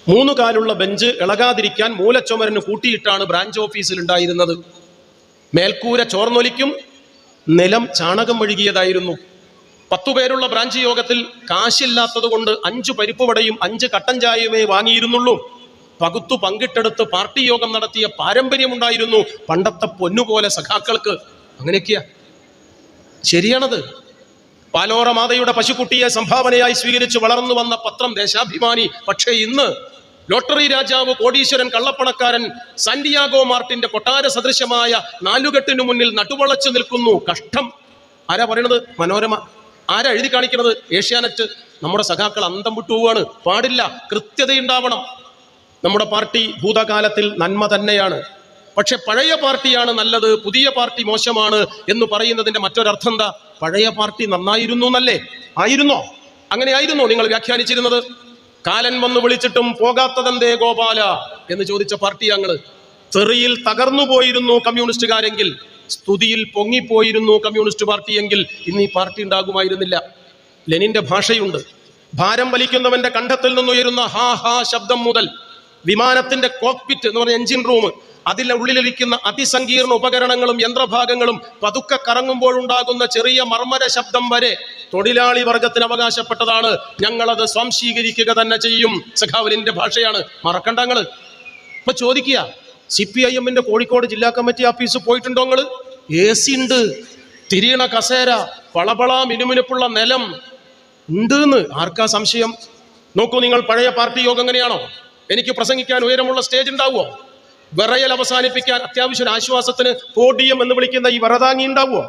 മൂന്ന് കാലുള്ള ബെഞ്ച് ഇളകാതിരിക്കാൻ മൂലച്ചുമരിന് കൂട്ടിയിട്ടാണ് ബ്രാഞ്ച് ഓഫീസിൽ ഉണ്ടായിരുന്നത്. മേൽക്കൂര ചോർന്നൊലിക്കും, നിലം ചാണകം ഒഴുകിയതായിരുന്നു. 10 പേരുള്ള ബ്രാഞ്ച് യോഗത്തിൽ കാശില്ലാത്തത് കൊണ്ട് 5 പരിപ്പ് വടയും 5 കട്ടൻ ചായയുമേ വാങ്ങിയിരുന്നുള്ളൂ. പകുത്തു പങ്കിട്ടെടുത്ത് പാർട്ടി യോഗം നടത്തിയ പാരമ്പര്യമുണ്ടായിരുന്നു പണ്ടത്തെ പൊന്നുപോലെ സഖാക്കൾക്ക്. അങ്ങനെയൊക്കെയാ, ശരിയാണത്. പാലോറ മാതയുടെ പശുക്കുട്ടിയെ സംഭാവനയായി സ്വീകരിച്ച് വളർന്നു വന്ന പത്രം ദേശാഭിമാനി. പക്ഷേ ഇന്ന് ലോട്ടറി രാജാവ്, കോടീശ്വരൻ, കള്ളപ്പണക്കാരൻ സാന്റിയാഗോ മാർട്ടിന്റെ കൊട്ടാര സദൃശമായ നാലുകെട്ടിനു മുന്നിൽ നട്ടുവളച്ചു നിൽക്കുന്നു. കഷ്ടം. ആരാ പറയണത്? മനോരമ. ആരാ എഴുതി കാണിക്കുന്നത്? ഏഷ്യാനെറ്റ്. നമ്മുടെ സഖാക്കൾ അന്തം വിട്ടുപോവാണ്. പാടില്ല, കൃത്യതയുണ്ടാവണം. നമ്മുടെ പാർട്ടി ഭൂതകാലത്തിൽ നന്മ തന്നെയാണ്. പക്ഷെ പഴയ പാർട്ടിയാണ് നല്ലത്, പുതിയ പാർട്ടി മോശമാണ് എന്ന് പറയുന്നതിന്റെ മറ്റൊരർത്ഥം എന്താ? പഴയ പാർട്ടി നന്നായിരുന്നു എന്നല്ലേ? ആയിരുന്നോ? അങ്ങനെ ആയിരുന്നോ നിങ്ങൾ വ്യാഖ്യാനിച്ചിരുന്നത്? കാലൻ വന്ന് വിളിച്ചിട്ടും പോകാത്തതെന്തേ ഗോപാല എന്ന് ചോദിച്ച പാർട്ടി ഞങ്ങള്. തെറിയിൽ തകർന്നു പോയിരുന്നു കമ്മ്യൂണിസ്റ്റുകാരെങ്കിൽ, സ്തുതിയിൽ പൊങ്ങിപ്പോയിരുന്നു കമ്മ്യൂണിസ്റ്റ് പാർട്ടിയെങ്കിൽ ഇന്ന് ഈ പാർട്ടി ഉണ്ടാകുമായിരുന്നില്ല. ലെനിന്റെ ഭാഷയുണ്ട്. ഭാരം വലിക്കുന്നവന്റെ കണ്ഠത്തിൽ നിന്നുയരുന്ന ഹാ ഹാ ശബ്ദം മുതൽ വിമാനത്തിന്റെ കോക്പിറ്റ് എന്ന് പറഞ്ഞ എഞ്ചിൻ റൂം, അതിലെ ഉള്ളിലിരിക്കുന്ന അതിസങ്കീർണ ഉപകരണങ്ങളും യന്ത്രഭാഗങ്ങളും പതുക്കെ കറങ്ങുമ്പോഴുണ്ടാകുന്ന ചെറിയ മർമ്മര ശബ്ദം വരെ തൊഴിലാളി വർഗത്തിന് അവകാശപ്പെട്ടതാണ്. ഞങ്ങളത് സ്വാംശീകരിക്കുക തന്നെ ചെയ്യും. സഖാവലിന്റെ ഭാഷയാണ്, മറക്കണ്ടങ്ങള്. ഇപ്പൊ ചോദിക്കുക, CPIM-ന്റെ കോഴിക്കോട് ജില്ലാ കമ്മിറ്റി ഓഫീസ് പോയിട്ടുണ്ടോ? നിങ്ങള്? AC ഉണ്ട്, തിരിയണ കസേര, പളപള മിനുമിനുപ്പുള്ള നിലം ഉണ്ട് എന്ന് ആർക്കാ സംശയം? നോക്കൂ നിങ്ങൾ, പഴയ പാർട്ടി യോഗം എങ്ങനെയാണോ? എനിക്ക് പ്രസംഗിക്കാൻ ഉയരമുള്ള സ്റ്റേജ് ഉണ്ടാവുമോ? വിറയൽ അവസാനിപ്പിക്കാൻ അത്യാവശ്യം ആശ്വാസത്തിന് പോഡിയം എന്ന് വിളിക്കുന്ന ഈ വറതാങ്ങി ഉണ്ടാവുമോ?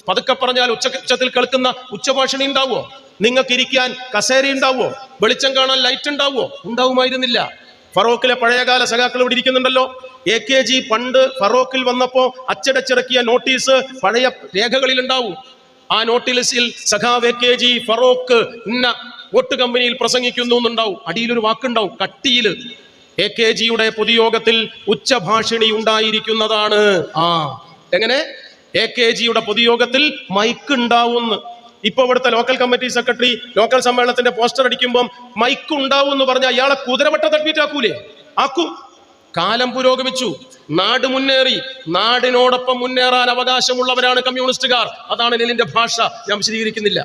പതുക്കെ പറഞ്ഞാൽ ഉച്ചത്തിൽ കേൾക്കുന്ന ഉച്ചഭാഷണി ഉണ്ടാവുമോ? നിങ്ങൾക്ക് ഇരിക്കാൻ കസേര ഉണ്ടാവുമോ? വെളിച്ചം കാണാൻ ലൈറ്റ് ഉണ്ടാവുമോ? ഉണ്ടാവുമായിരുന്നില്ല. ഫറോക്കിലെ പഴയകാല സഖാക്കൾ ഇവിടെ ഇരിക്കുന്നുണ്ടല്ലോ. AKG പണ്ട് ഫറോക്കിൽ വന്നപ്പോ അച്ചടച്ചിറക്കിയ നോട്ടീസ് പഴയ രേഖകളിൽ ഉണ്ടാവും. ആ നോട്ടീസിൽ സഖാവ് AKG ഫറോക്ക് ഇന്ന വോട്ട് കമ്പനിയിൽ പ്രസംഗിക്കുന്നു എന്നുണ്ടാവും. അടിയിലൊരു വാക്കുണ്ടാവും, കട്ടിയില്. AKG-യുടെ പൊതുയോഗത്തിൽ ഉച്ചഭാഷിണി ഉണ്ടായിരിക്കുന്നതാണ്. എങ്ങനെ? AKG-യുടെ പൊതുയോഗത്തിൽ മൈക്ക് ഉണ്ടാവുന്നു. ഇപ്പൊ ഇവിടുത്തെ ലോക്കൽ കമ്മിറ്റി സെക്രട്ടറി ലോക്കൽ സമ്മേളനത്തിന്റെ പോസ്റ്റർ അടിക്കുമ്പോൾ മൈക്ക് ഉണ്ടാവും എന്ന് പറഞ്ഞാൽ അയാളെ കുതിരവട്ട തട്ടിയിട്ടാക്കൂലേ? ആക്കും. കാലം പുരോഗമിച്ചു, നാട് മുന്നേറി. നാടിനോടൊപ്പം മുന്നേറാൻ അവകാശമുള്ളവരാണ് കമ്മ്യൂണിസ്റ്റുകാർ. അതാണ് ലെനിന്റെ ഭാഷ. ഞാൻ വിശദീകരിക്കുന്നില്ല.